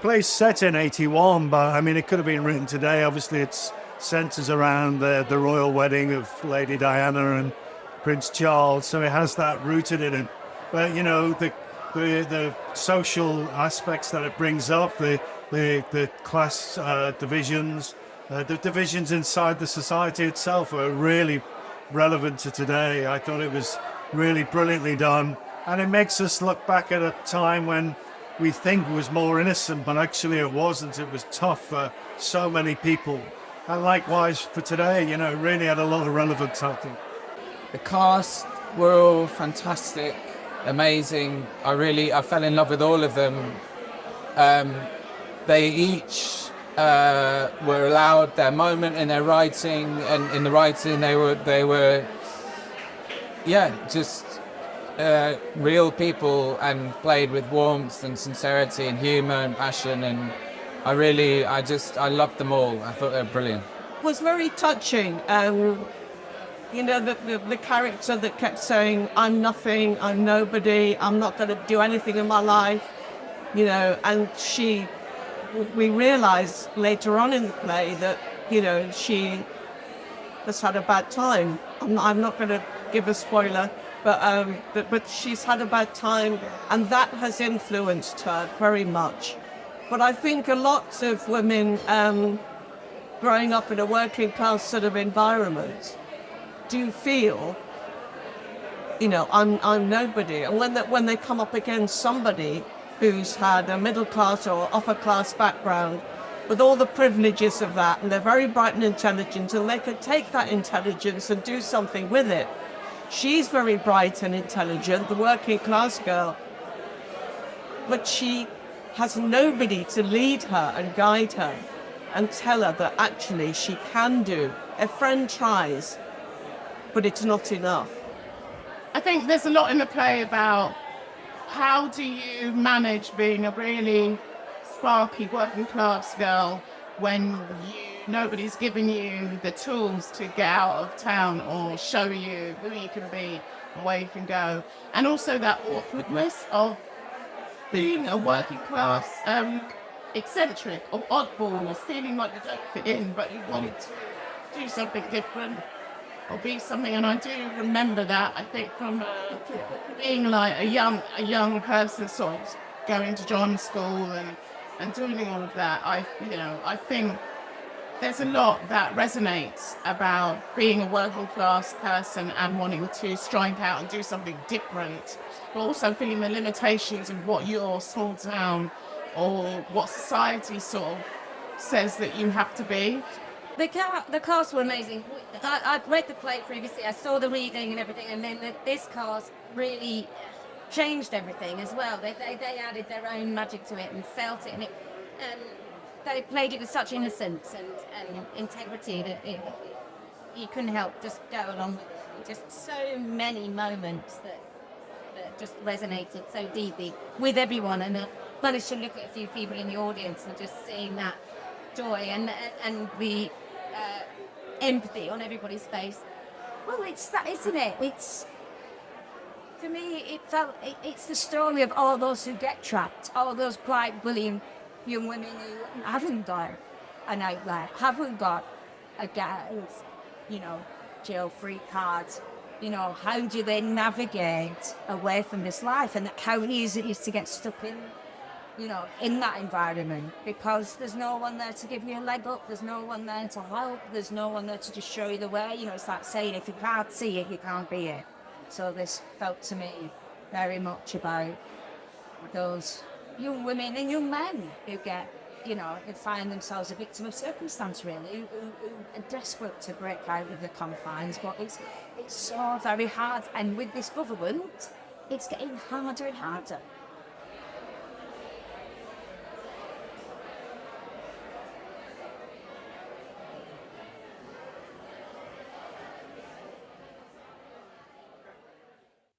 play's set in 81, but I mean, it could have been written today. Obviously, it's centers around the royal wedding of Lady Diana and Prince Charles, so it has that rooted in it. But you know, the social aspects that it brings up, the class divisions, the divisions inside the society itself are really relevant to today. I thought it was really brilliantly done, and it makes us look back at a time when we think was more innocent, but actually it wasn't. It was tough for so many people. And likewise for today, you know, it really had a lot of relevance, I think. The cast were all fantastic, amazing. I fell in love with all of them. They each were allowed their moment in their writing, and in the writing they were just real people, and played with warmth and sincerity and humour and passion, and I loved them all. I thought they were brilliant. It was very touching. You know, the character that kept saying, I'm nothing, I'm nobody, I'm not going to do anything in my life, you know, and we realised later on in the play that, you know, she has had a bad time. I'm not going to give a spoiler, but she's had a bad time, and that has influenced her very much. But I think a lot of women growing up in a working class sort of environment do feel, you know, I'm nobody. And when they come up against somebody who's had a middle class or upper class background with all the privileges of that, and they're very bright and intelligent, and they can take that intelligence and do something with it. She's very bright and intelligent, the working class girl, but she has nobody to lead her and guide her and tell her that actually she can do. A friend tries, but it's not enough. I think there's a lot in the play about how do you manage being a really sparky working class girl when nobody's giving you the tools to get out of town or show you who you can be and where you can go. And also that awkwardness of being a working class eccentric or oddball, or feeling like you don't fit in but you wanted to do something different or be something. And I do remember that, I think, from being like a young person, sort of going to drama school and doing all of that. I think there's a lot that resonates about being a working class person and wanting to strike out and do something different, but also feeling the limitations of what your small town or what society sort of says that you have to be. The cast were amazing. I'd read the play previously, I saw the reading and everything, and then this cast really changed everything as well. They added their own magic to it and felt it, and they played it with such innocence and integrity that you couldn't help just go along with it. Just so many moments that just resonated so deeply with everyone, and I managed to look at a few people in the audience and just seeing that joy and the empathy on everybody's face. Well, it's that, isn't it? It's, for me, it's the story of all those who get trapped, all those bright, brilliant young women who haven't got an outlet, haven't got a jail-free card. You know, how do they navigate away from this life, and how easy it is to get stuck in that environment, because there's no one there to give you a leg up, there's no one there to help, there's no one there to just show you the way. You know, it's that saying, if you can't see it, you can't be it. So this felt to me very much about those young women and young men who who find themselves a victim of circumstance, really, who are desperate to break out of the confines, but it's so very hard. And with this government, it's getting harder and harder.